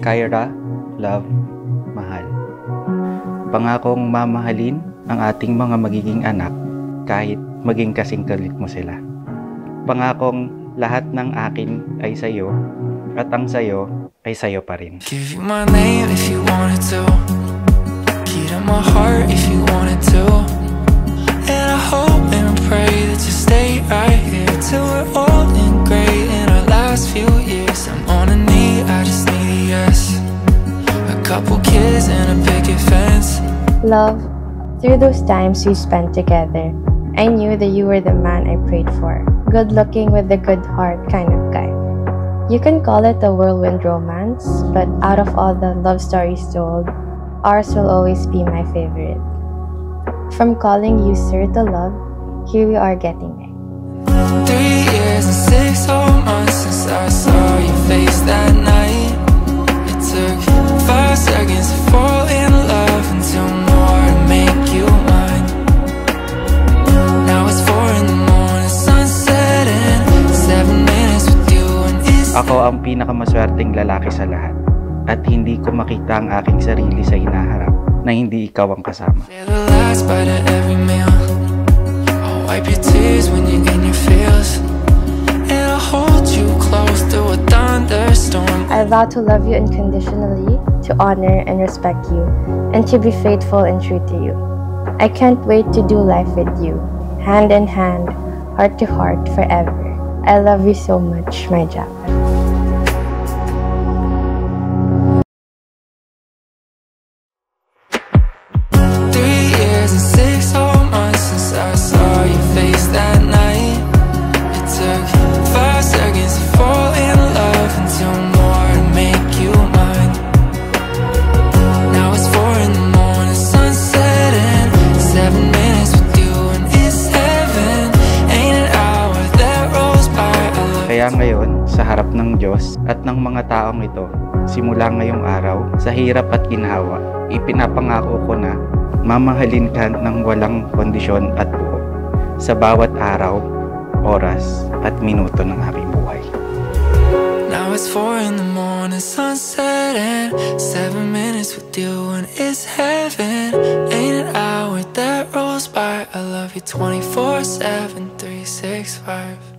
Kyra, love, mahal. Pangakong mamahalin ang ating mga magiging anak kahit maging kasing galit mo sila. Pangakong lahat ng akin ay sayo at ang sayo ay sayo pa rin. Give you my name if you wanted to, keep in my heart if you wanted to, and I hope and pray that you stay right here till we're old and gray in our last few years. I'm on a knee, I just need a yes, a couple kids and a picket fence. Love, through those times we spent together, I knew that you were the man I prayed for. Good looking with a good heart kind of guy. You can call it a whirlwind romance, but out of all the love stories told, ours will always be my favorite. From calling you sir to love, here we are getting it. 3 years and 6 whole months since I saw your face that night. It took 5 seconds to fall in love and 2 more to make you mine. Now it's 4 in the morning, sunset and 7 minutes with you and it's... Ako ang pinakamaswerteng lalaki sa lahat at hindi ko makita ang aking sarili sa hinaharap na hindi ikaw ang kasama. The last bite of every meal, I'll wipe your tears when you're in your feels, and I'll hold you close through a thunderstorm. I vow to love you unconditionally, to honor and respect you, and to be faithful and true to you. I can't wait to do life with you, hand in hand, heart to heart, forever. I love you so much, my Jack. 3 years and 6 whole months since I saw your face that night. It took 5 seconds to fall in love and 2 more to make you mine. Now it's 4 in the morning, sunset and 7 minutes with you and it's heaven. Ain't an hour that rolls by. Kaya ngayon, sa harap ng Diyos at ng mga taong ito, simula ngayong araw, sa hirap at ginhawa, ipinapangako ko na mamahalin ka ng walang kondisyon at buo sa bawat araw, oras at minuto ng aking buhay. Now it's 4 in the morning, sunset and 7 minutes with you and it's heaven. Ain't an hour that rolls by. I love you 24/7, 365.